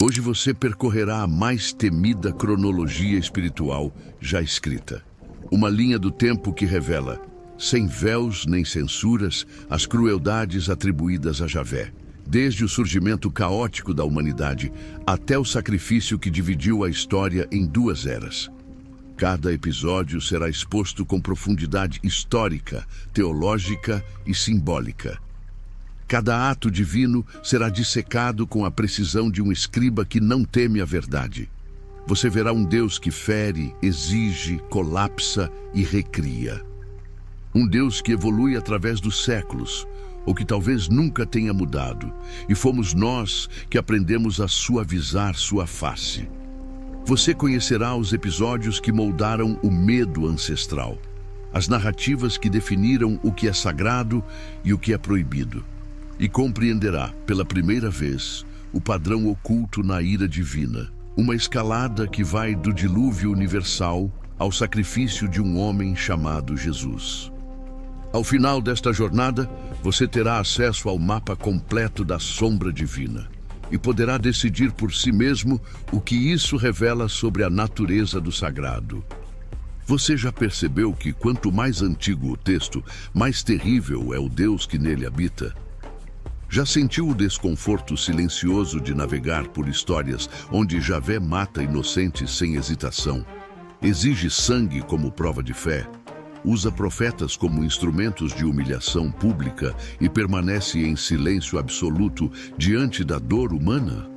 Hoje você percorrerá a mais temida cronologia espiritual já escrita. Uma linha do tempo que revela, sem véus nem censuras, as crueldades atribuídas a Javé, desde o surgimento caótico da humanidade até o sacrifício que dividiu a história em duas eras. Cada episódio será exposto com profundidade histórica, teológica e simbólica. Cada ato divino será dissecado com a precisão de um escriba que não teme a verdade. Você verá um Deus que fere, exige, colapsa e recria. Um Deus que evolui através dos séculos, ou que talvez nunca tenha mudado, e fomos nós que aprendemos a suavizar sua face. Você conhecerá os episódios que moldaram o medo ancestral, as narrativas que definiram o que é sagrado e o que é proibido, e compreenderá, pela primeira vez, o padrão oculto na ira divina, uma escalada que vai do dilúvio universal ao sacrifício de um homem chamado Jesus. Ao final desta jornada, você terá acesso ao mapa completo da sombra divina e poderá decidir por si mesmo o que isso revela sobre a natureza do sagrado. Você já percebeu que quanto mais antigo o texto, mais terrível é o Deus que nele habita? Já sentiu o desconforto silencioso de navegar por histórias onde Javé mata inocentes sem hesitação, exige sangue como prova de fé, usa profetas como instrumentos de humilhação pública e permanece em silêncio absoluto diante da dor humana?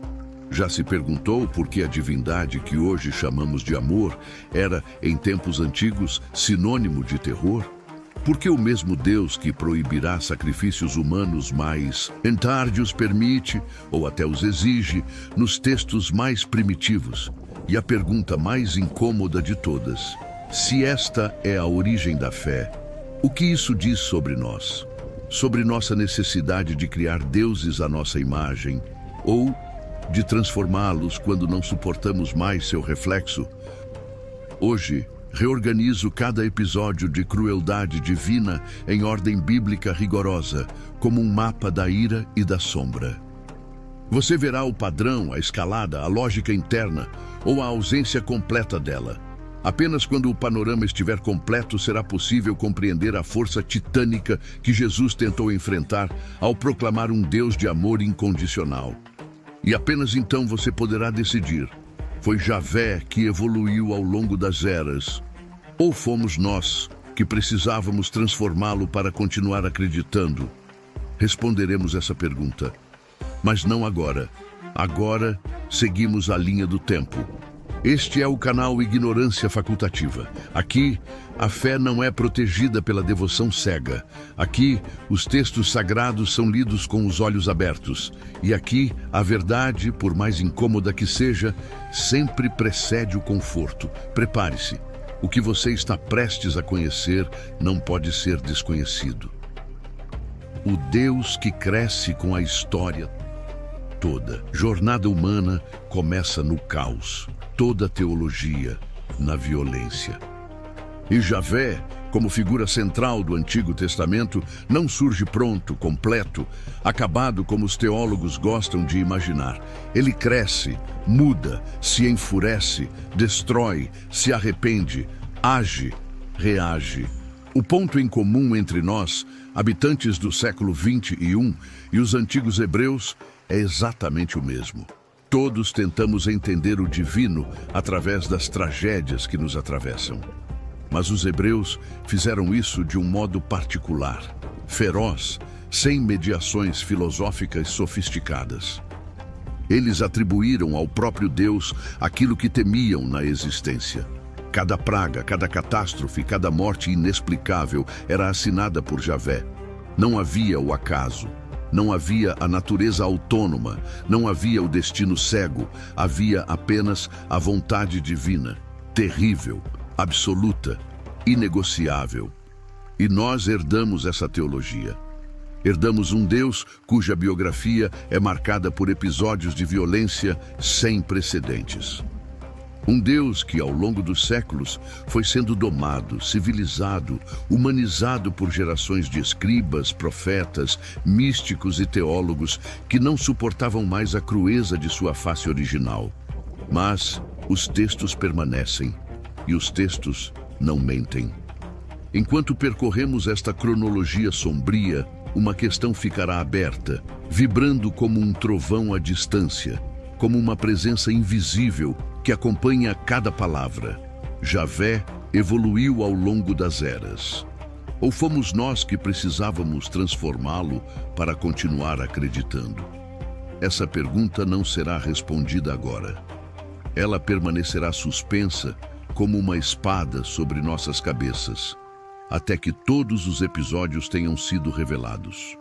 Já se perguntou por que a divindade que hoje chamamos de amor era, em tempos antigos, sinônimo de terror? Por que o mesmo Deus que proibirá sacrifícios humanos mais em tarde os permite, ou até os exige, nos textos mais primitivos? E a pergunta mais incômoda de todas: se esta é a origem da fé, o que isso diz sobre nós? Sobre nossa necessidade de criar deuses à nossa imagem, ou de transformá-los quando não suportamos mais seu reflexo? Hoje, reorganizo cada episódio de crueldade divina em ordem bíblica rigorosa, como um mapa da ira e da sombra. Você verá o padrão, a escalada, a lógica interna ou a ausência completa dela. Apenas quando o panorama estiver completo será possível compreender a força titânica que Jesus tentou enfrentar ao proclamar um Deus de amor incondicional. E apenas então você poderá decidir: foi Javé que evoluiu ao longo das eras, ou fomos nós que precisávamos transformá-lo para continuar acreditando? Responderemos essa pergunta, mas não agora. Agora seguimos a linha do tempo. Este é o canal Ignorância Facultativa. Aqui, a fé não é protegida pela devoção cega. Aqui, os textos sagrados são lidos com os olhos abertos. E aqui, a verdade, por mais incômoda que seja, sempre precede o conforto. Prepare-se. O que você está prestes a conhecer não pode ser desconhecido. O Deus que cresce com a história toda. Jornada humana começa no caos. Toda teologia na violência. E Javé, como figura central do Antigo Testamento, não surge pronto, completo, acabado como os teólogos gostam de imaginar. Ele cresce, muda, se enfurece, destrói, se arrepende, age, reage. O ponto em comum entre nós, habitantes do século 21, e os antigos hebreus é exatamente o mesmo. Todos tentamos entender o divino através das tragédias que nos atravessam. Mas os hebreus fizeram isso de um modo particular, feroz, sem mediações filosóficas sofisticadas. Eles atribuíram ao próprio Deus aquilo que temiam na existência. Cada praga, cada catástrofe, cada morte inexplicável era assinada por Javé. Não havia o acaso. Não havia a natureza autônoma, não havia o destino cego, havia apenas a vontade divina, terrível, absoluta, inegociável. E nós herdamos essa teologia. Herdamos um Deus cuja biografia é marcada por episódios de violência sem precedentes. Um Deus que, ao longo dos séculos, foi sendo domado, civilizado, humanizado por gerações de escribas, profetas, místicos e teólogos que não suportavam mais a crueza de sua face original. Mas os textos permanecem, e os textos não mentem. Enquanto percorremos esta cronologia sombria, uma questão ficará aberta, vibrando como um trovão à distância, como uma presença invisível que acompanha cada palavra. Javé evoluiu ao longo das eras. Ou fomos nós que precisávamos transformá-lo para continuar acreditando? Essa pergunta não será respondida agora. Ela permanecerá suspensa como uma espada sobre nossas cabeças, até que todos os episódios tenham sido revelados.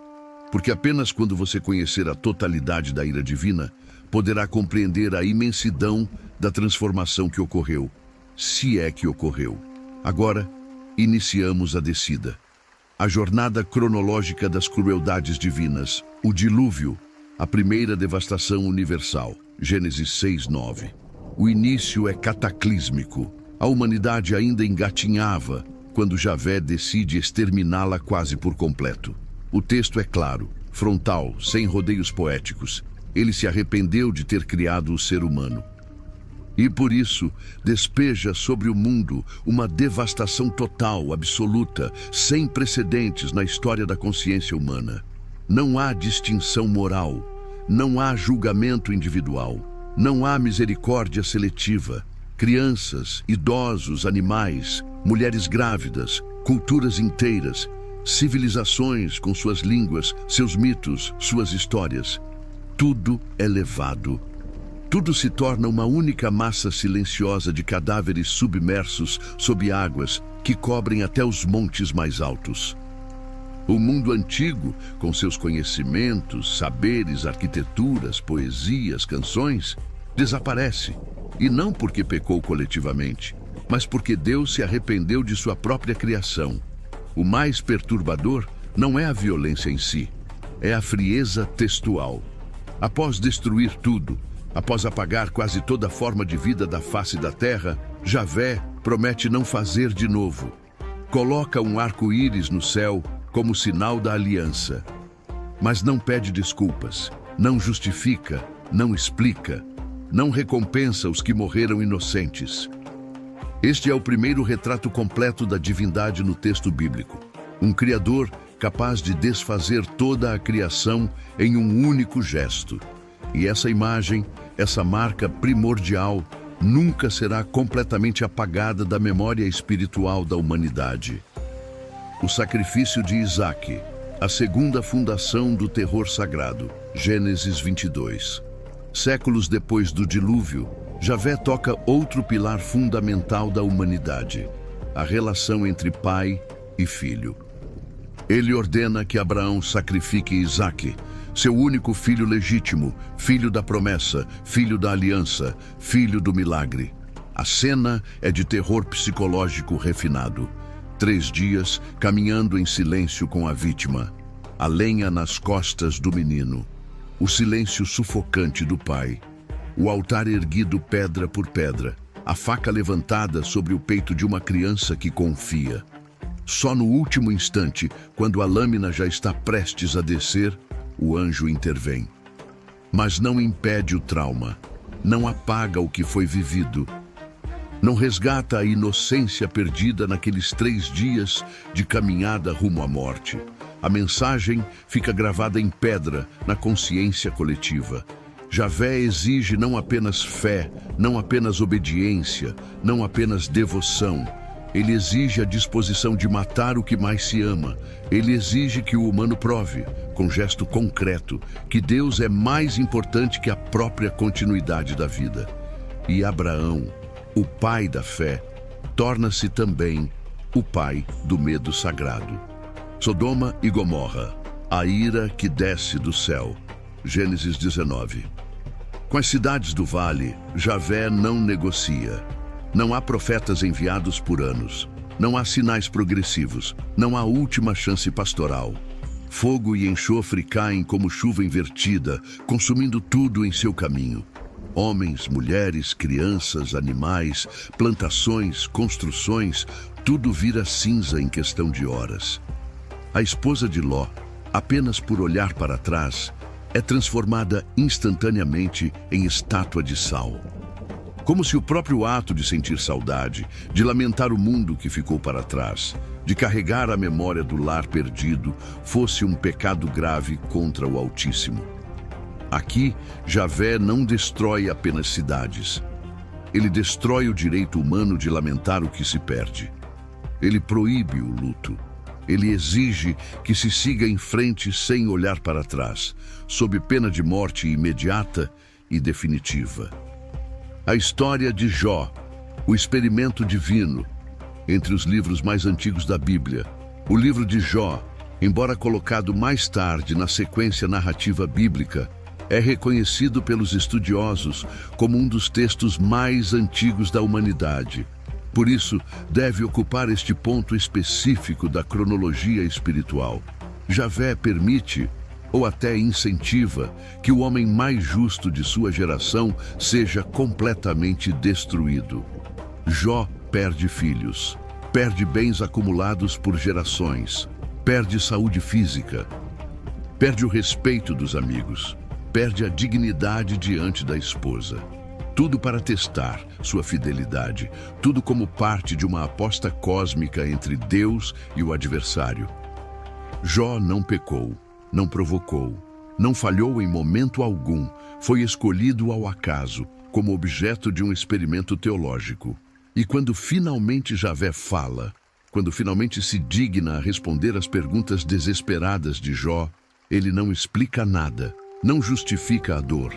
Porque apenas quando você conhecer a totalidade da ira divina, poderá compreender a imensidão da transformação que ocorreu, se é que ocorreu. Agora, iniciamos a descida. A jornada cronológica das crueldades divinas, o dilúvio, a primeira devastação universal, Gênesis 6:9. O início é cataclísmico. A humanidade ainda engatinhava quando Javé decide exterminá-la quase por completo. O texto é claro, frontal, sem rodeios poéticos. Ele se arrependeu de ter criado o ser humano. E por isso, despeja sobre o mundo uma devastação total, absoluta, sem precedentes na história da consciência humana. Não há distinção moral, não há julgamento individual, não há misericórdia seletiva. Crianças, idosos, animais, mulheres grávidas, culturas inteiras, civilizações com suas línguas, seus mitos, suas histórias. Tudo é levado. Tudo se torna uma única massa silenciosa de cadáveres submersos sob águas que cobrem até os montes mais altos. O mundo antigo, com seus conhecimentos, saberes, arquiteturas, poesias, canções, desaparece. E não porque pecou coletivamente, mas porque Deus se arrependeu de sua própria criação. O mais perturbador não é a violência em si, é a frieza textual. Após destruir tudo, após apagar quase toda forma de vida da face da terra, Javé promete não fazer de novo. Coloca um arco-íris no céu como sinal da aliança. Mas não pede desculpas, não justifica, não explica, não recompensa os que morreram inocentes. Este é o primeiro retrato completo da divindade no texto bíblico. Um Criador capaz de desfazer toda a criação em um único gesto. E essa imagem, essa marca primordial, nunca será completamente apagada da memória espiritual da humanidade. O sacrifício de Isaque, a segunda fundação do terror sagrado, Gênesis 22. Séculos depois do dilúvio, Javé toca outro pilar fundamental da humanidade, a relação entre pai e filho. Ele ordena que Abraão sacrifique Isaque, seu único filho legítimo, filho da promessa, filho da aliança, filho do milagre. A cena é de terror psicológico refinado. 3 dias caminhando em silêncio com a vítima, a lenha nas costas do menino, o silêncio sufocante do pai, o altar erguido pedra por pedra, a faca levantada sobre o peito de uma criança que confia. Só no último instante, quando a lâmina já está prestes a descer, o anjo intervém. Mas não impede o trauma, não apaga o que foi vivido, não resgata a inocência perdida naqueles 3 dias de caminhada rumo à morte. A mensagem fica gravada em pedra na consciência coletiva. Javé exige não apenas fé, não apenas obediência, não apenas devoção. Ele exige a disposição de matar o que mais se ama. Ele exige que o humano prove, com gesto concreto, que Deus é mais importante que a própria continuidade da vida. E Abraão, o pai da fé, torna-se também o pai do medo sagrado. Sodoma e Gomorra, a ira que desce do céu. Gênesis 19. Com as cidades do vale, Javé não negocia. Não há profetas enviados por anos. Não há sinais progressivos. Não há última chance pastoral. Fogo e enxofre caem como chuva invertida, consumindo tudo em seu caminho. Homens, mulheres, crianças, animais, plantações, construções, tudo vira cinza em questão de horas. A esposa de Ló, apenas por olhar para trás, é transformada instantaneamente em estátua de sal. Como se o próprio ato de sentir saudade, de lamentar o mundo que ficou para trás, de carregar a memória do lar perdido, fosse um pecado grave contra o Altíssimo. Aqui, Javé não destrói apenas cidades. Ele destrói o direito humano de lamentar o que se perde. Ele proíbe o luto. Ele exige que se siga em frente sem olhar para trás, sob pena de morte imediata e definitiva. A história de Jó, o experimento divino, entre os livros mais antigos da Bíblia, o livro de Jó, embora colocado mais tarde na sequência narrativa bíblica, é reconhecido pelos estudiosos como um dos textos mais antigos da humanidade. Por isso, deve ocupar este ponto específico da cronologia espiritual. Javé permite, ou até incentiva, que o homem mais justo de sua geração seja completamente destruído. Jó perde filhos, perde bens acumulados por gerações, perde saúde física, perde o respeito dos amigos, perde a dignidade diante da esposa. Tudo para testar sua fidelidade, tudo como parte de uma aposta cósmica entre Deus e o adversário. Jó não pecou, não provocou, não falhou em momento algum, foi escolhido ao acaso, como objeto de um experimento teológico. E quando finalmente Javé fala, quando finalmente se digna a responder às perguntas desesperadas de Jó, ele não explica nada, não justifica a dor,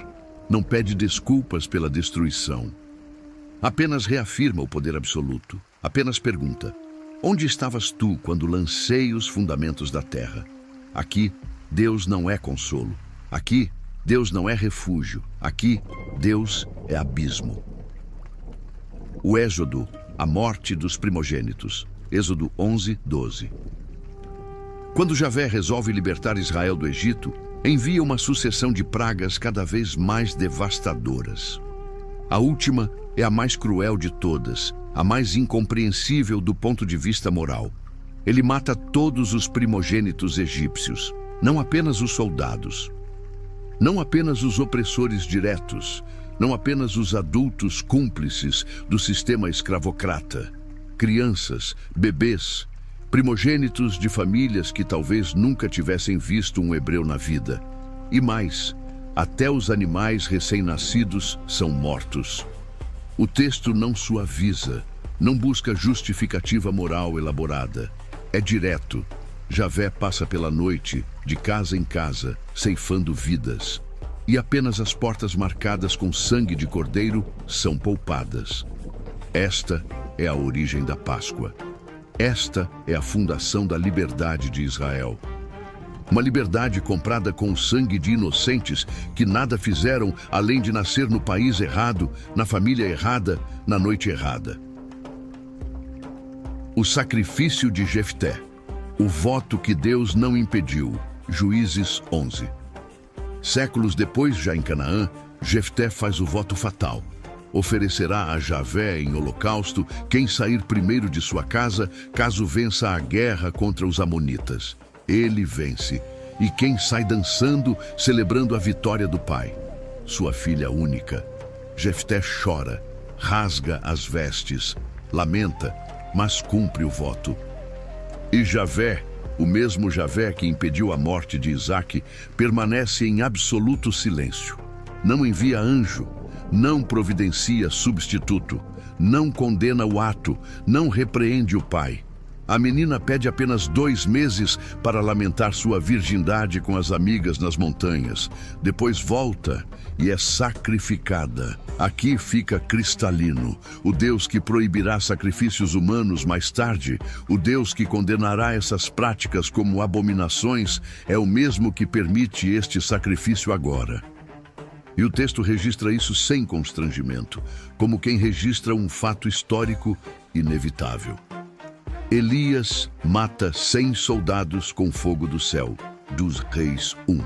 não pede desculpas pela destruição. Apenas reafirma o poder absoluto, apenas pergunta: onde estavas tu quando lancei os fundamentos da terra? Aqui, Deus não é consolo. Aqui, Deus não é refúgio. Aqui, Deus é abismo. O Êxodo, a morte dos primogênitos. Êxodo 11, 12. Quando Javé resolve libertar Israel do Egito, envia uma sucessão de pragas cada vez mais devastadoras. A última é a mais cruel de todas, a mais incompreensível do ponto de vista moral. Ele mata todos os primogênitos egípcios, não apenas os soldados, não apenas os opressores diretos, não apenas os adultos cúmplices do sistema escravocrata, crianças, bebês, primogênitos de famílias que talvez nunca tivessem visto um hebreu na vida. E mais, até os animais recém-nascidos são mortos. O texto não suaviza, não busca justificativa moral elaborada. É direto. Javé passa pela noite, de casa em casa, ceifando vidas. E apenas as portas marcadas com sangue de cordeiro são poupadas. Esta é a origem da Páscoa. Esta é a fundação da liberdade de Israel. Uma liberdade comprada com o sangue de inocentes que nada fizeram além de nascer no país errado, na família errada, na noite errada. O sacrifício de Jefté. O voto que Deus não impediu. Juízes 11. Séculos depois, já em Canaã, Jefté faz o voto fatal. Oferecerá a Javé em holocausto quem sair primeiro de sua casa, caso vença a guerra contra os amonitas. Ele vence, e quem sai dançando, celebrando a vitória do pai? Sua filha única. Jefté chora, rasga as vestes, lamenta, mas cumpre o voto. E Javé, o mesmo Javé que impediu a morte de Isaque, permanece em absoluto silêncio. Não envia anjo, não providencia substituto, não condena o ato, não repreende o pai. A menina pede apenas 2 meses para lamentar sua virgindade com as amigas nas montanhas. Depois volta e é sacrificada. Aqui fica cristalino. O Deus que proibirá sacrifícios humanos mais tarde, o Deus que condenará essas práticas como abominações, é o mesmo que permite este sacrifício agora. E o texto registra isso sem constrangimento, como quem registra um fato histórico inevitável. Elias mata 100 soldados com fogo do céu, dos Reis 1.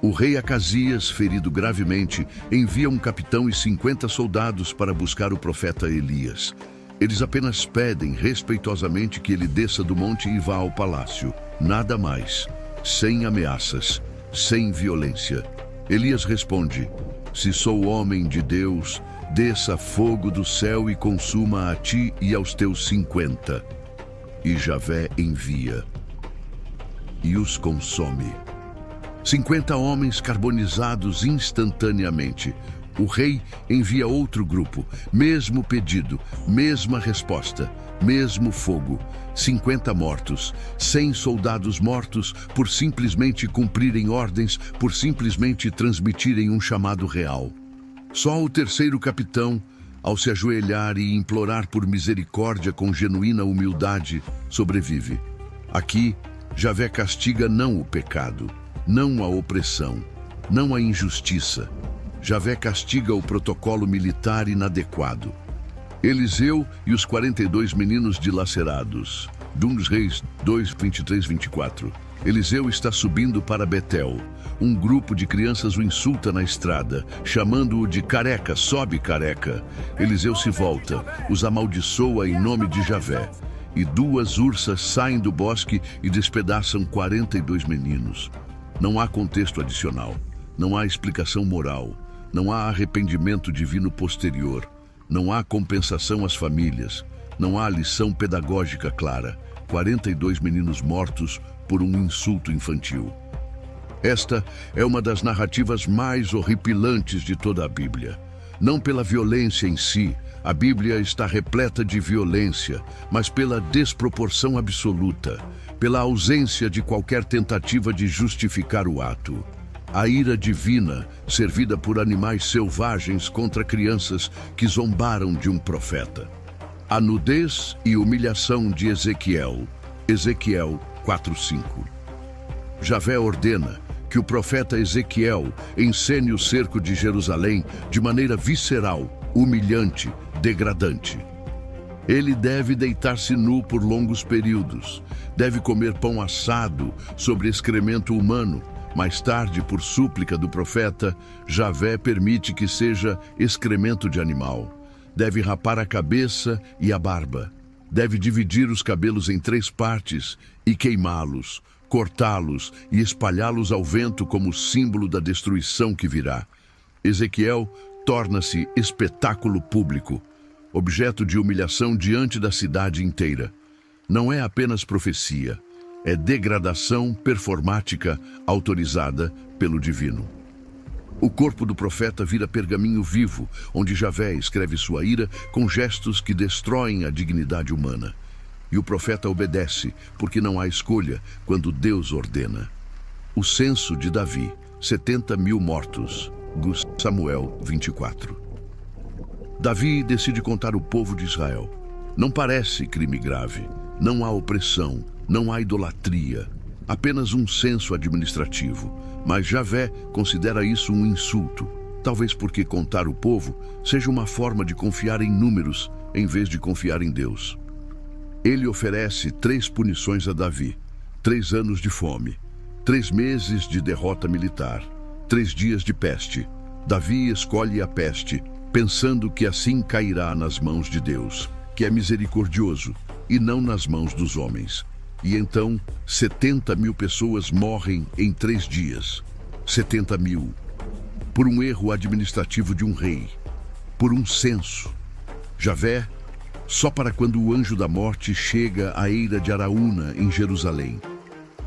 O rei Acasias, ferido gravemente, envia um capitão e 50 soldados para buscar o profeta Elias. Eles apenas pedem respeitosamente que ele desça do monte e vá ao palácio. Nada mais. Sem ameaças, sem violência. Elias responde: se sou homem de Deus, desça fogo do céu e consuma a ti e aos teus 50. E Javé envia e os consome. 50 homens carbonizados instantaneamente. O rei envia outro grupo, mesmo pedido, mesma resposta, mesmo fogo. 50 mortos, 100 soldados mortos por simplesmente cumprirem ordens, por simplesmente transmitirem um chamado real. Só o terceiro capitão, ao se ajoelhar e implorar por misericórdia com genuína humildade, sobrevive. Aqui, Javé castiga não o pecado, não a opressão, não a injustiça. Javé castiga o protocolo militar inadequado. Eliseu e os 42 meninos dilacerados. 1 Reis 2, 23, 24. Eliseu está subindo para Betel. Um grupo de crianças o insulta na estrada, chamando-o de careca, sobe careca. Eliseu se volta, os amaldiçoa em nome de Javé. E 2 ursas saem do bosque e despedaçam 42 meninos. Não há contexto adicional, não há explicação moral, não há arrependimento divino posterior, não há compensação às famílias, não há lição pedagógica clara. 42 meninos mortos por um insulto infantil. Esta é uma das narrativas mais horripilantes de toda a Bíblia. Não pela violência em si, a Bíblia está repleta de violência, mas pela desproporção absoluta, pela ausência de qualquer tentativa de justificar o ato. A ira divina, servida por animais selvagens contra crianças que zombaram de um profeta. A nudez e humilhação de Ezequiel. Ezequiel 4:5. Javé ordena que o profeta Ezequiel encene o cerco de Jerusalém de maneira visceral, humilhante, degradante. Ele deve deitar-se nu por longos períodos, deve comer pão assado sobre excremento humano. Mais tarde, por súplica do profeta, Javé permite que seja excremento de animal. Deve rapar a cabeça e a barba. Deve dividir os cabelos em 3 partes e queimá-los, cortá-los e espalhá-los ao vento como símbolo da destruição que virá. Ezequiel torna-se espetáculo público, objeto de humilhação diante da cidade inteira. Não é apenas profecia, é degradação performática autorizada pelo divino. O corpo do profeta vira pergaminho vivo, onde Javé escreve sua ira com gestos que destroem a dignidade humana. E o profeta obedece, porque não há escolha quando Deus ordena. O censo de Davi, 70.000 mortos. Samuel 24. Davi decide contar o povo de Israel. Não parece crime grave, não há opressão, não há idolatria, apenas um censo administrativo. Mas Javé considera isso um insulto, talvez porque contar o povo seja uma forma de confiar em números em vez de confiar em Deus. Ele oferece 3 punições a Davi: 3 anos de fome, 3 meses de derrota militar, 3 dias de peste. Davi escolhe a peste, pensando que assim cairá nas mãos de Deus, que é misericordioso, e não nas mãos dos homens. E então, 70.000 pessoas morrem em 3 dias. 70.000. Por um erro administrativo de um rei. Por um censo. Javé, só para quando o anjo da morte chega à eira de Araúna, em Jerusalém.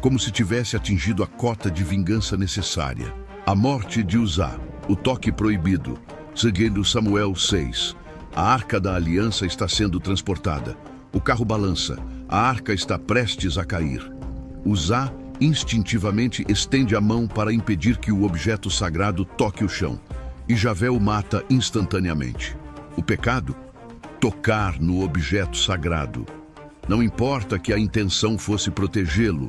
Como se tivesse atingido a cota de vingança necessária. A morte de Uzá, o toque proibido. Segundo Samuel 6. A arca da aliança está sendo transportada. O carro balança. A arca está prestes a cair. Uzá instintivamente estende a mão para impedir que o objeto sagrado toque o chão. E Javé o mata instantaneamente. O pecado? Tocar no objeto sagrado. Não importa que a intenção fosse protegê-lo.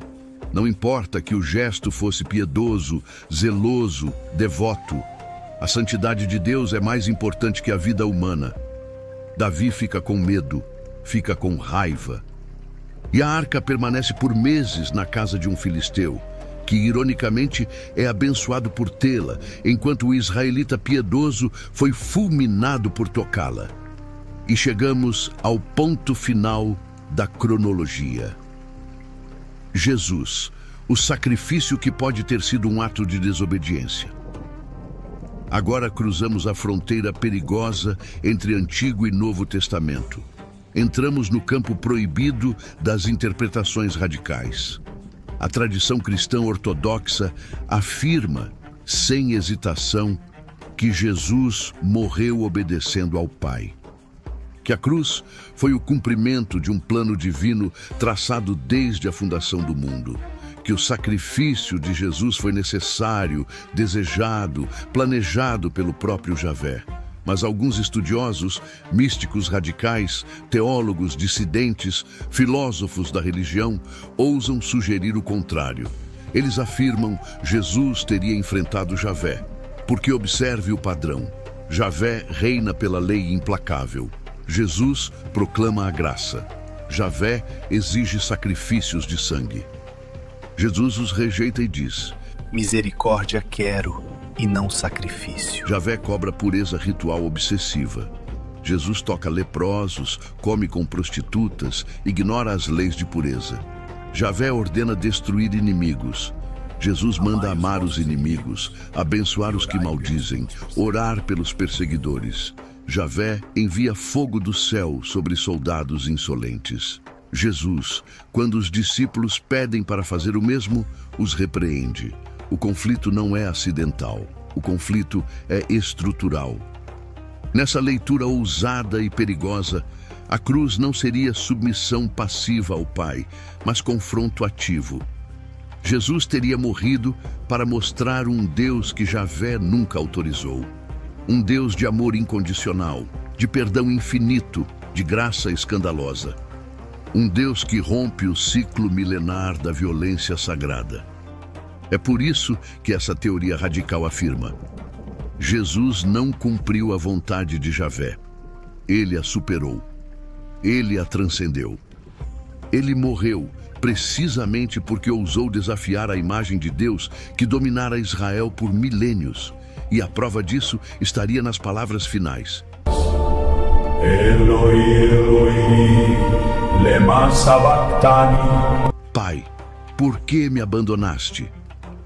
Não importa que o gesto fosse piedoso, zeloso, devoto. A santidade de Deus é mais importante que a vida humana. Davi fica com medo, fica com raiva. E a arca permanece por meses na casa de um filisteu. que ironicamente é abençoado por tê-la, enquanto o israelita piedoso foi fulminado por tocá-la. E chegamos ao ponto final da cronologia. Jesus, o sacrifício que pode ter sido um ato de desobediência. Agora cruzamos a fronteira perigosa entre Antigo e Novo Testamento. Entramos no campo proibido das interpretações radicais. A tradição cristã ortodoxa afirma, sem hesitação, que Jesus morreu obedecendo ao Pai. Que a cruz foi o cumprimento de um plano divino traçado desde a fundação do mundo. Que o sacrifício de Jesus foi necessário, desejado, planejado pelo próprio Javé. Mas alguns estudiosos, místicos radicais, teólogos dissidentes, filósofos da religião, ousam sugerir o contrário. Eles afirmam que Jesus teria enfrentado Javé, porque observe o padrão. Javé reina pela lei implacável. Jesus proclama a graça. Javé exige sacrifícios de sangue. Jesus os rejeita e diz: misericórdia quero e não sacrifício. Javé cobra pureza ritual obsessiva. Jesus toca leprosos, come com prostitutas, ignora as leis de pureza. Javé ordena destruir inimigos. Jesus manda amar os inimigos, abençoar os que maldizem, orar pelos perseguidores. Javé envia fogo do céu sobre soldados insolentes. Jesus, quando os discípulos pedem para fazer o mesmo, os repreende. O conflito não é acidental, o conflito é estrutural. Nessa leitura ousada e perigosa, a cruz não seria submissão passiva ao Pai, mas confronto ativo. Jesus teria morrido para mostrar um Deus que Javé nunca autorizou. Um Deus de amor incondicional, de perdão infinito, de graça escandalosa. Um Deus que rompe o ciclo milenar da violência sagrada. É por isso que essa teoria radical afirma: Jesus não cumpriu a vontade de Javé. Ele a superou. Ele a transcendeu. Ele morreu precisamente porque ousou desafiar a imagem de Deus que dominara Israel por milênios. E a prova disso estaria nas palavras finais: Eloi, Eloi, lema sabachthani. Pai, por que me abandonaste?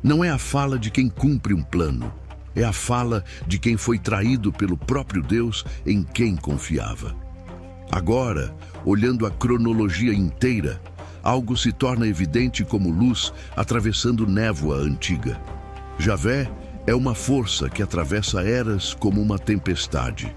Não é a fala de quem cumpre um plano, é a fala de quem foi traído pelo próprio Deus em quem confiava. Agora, olhando a cronologia inteira, algo se torna evidente como luz atravessando névoa antiga. Javé é uma força que atravessa eras como uma tempestade.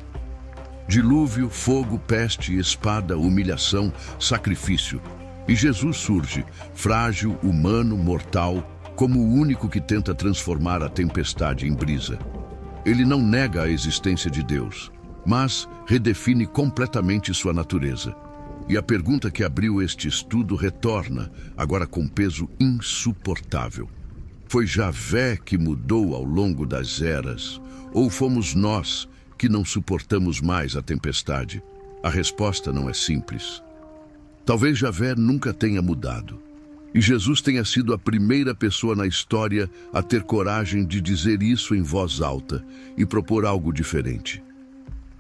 Dilúvio, fogo, peste, espada, humilhação, sacrifício. E Jesus surge, frágil, humano, mortal, como o único que tenta transformar a tempestade em brisa. Ele não nega a existência de Deus, mas redefine completamente sua natureza. E a pergunta que abriu este estudo retorna, agora com peso insuportável. Foi Javé que mudou ao longo das eras, ou fomos nós que não suportamos mais a tempestade? A resposta não é simples. Talvez Javé nunca tenha mudado. E Jesus tenha sido a primeira pessoa na história a ter coragem de dizer isso em voz alta e propor algo diferente.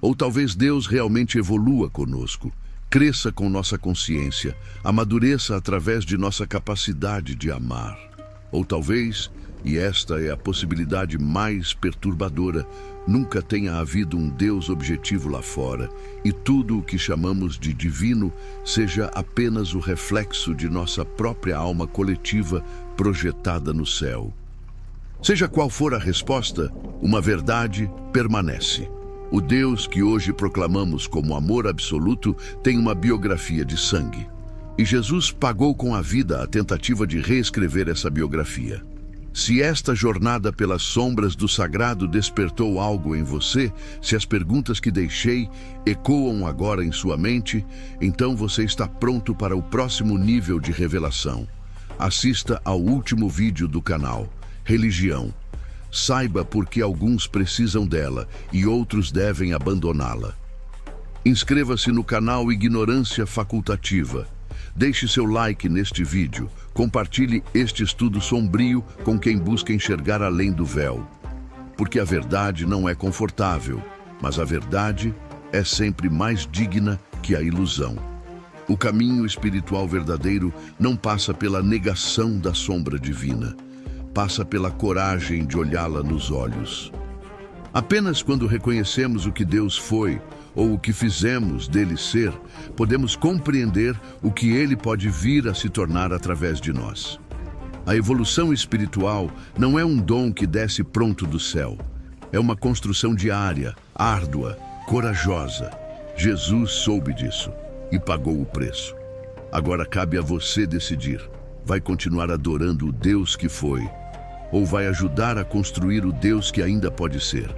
Ou talvez Deus realmente evolua conosco, cresça com nossa consciência, amadureça através de nossa capacidade de amar. Ou talvez, e esta é a possibilidade mais perturbadora, nunca tenha havido um Deus objetivo lá fora e tudo o que chamamos de divino seja apenas o reflexo de nossa própria alma coletiva projetada no céu. Seja qual for a resposta, uma verdade permanece. O Deus que hoje proclamamos como amor absoluto tem uma biografia de sangue. E Jesus pagou com a vida a tentativa de reescrever essa biografia. Se esta jornada pelas sombras do sagrado despertou algo em você, se as perguntas que deixei ecoam agora em sua mente, então você está pronto para o próximo nível de revelação. Assista ao último vídeo do canal, Religião. Saiba por que alguns precisam dela e outros devem abandoná-la. Inscreva-se no canal Ignorância Facultativa. Deixe seu like neste vídeo. Compartilhe este estudo sombrio com quem busca enxergar além do véu. Porque a verdade não é confortável, mas a verdade é sempre mais digna que a ilusão. O caminho espiritual verdadeiro não passa pela negação da sombra divina. Passa pela coragem de olhá-la nos olhos. Apenas quando reconhecemos o que Deus foi ou o que fizemos dele ser, podemos compreender o que ele pode vir a se tornar através de nós. A evolução espiritual não é um dom que desce pronto do céu. É uma construção diária, árdua, corajosa. Jesus soube disso e pagou o preço. Agora cabe a você decidir. Vai continuar adorando o Deus que foi ou vai ajudar a construir o Deus que ainda pode ser?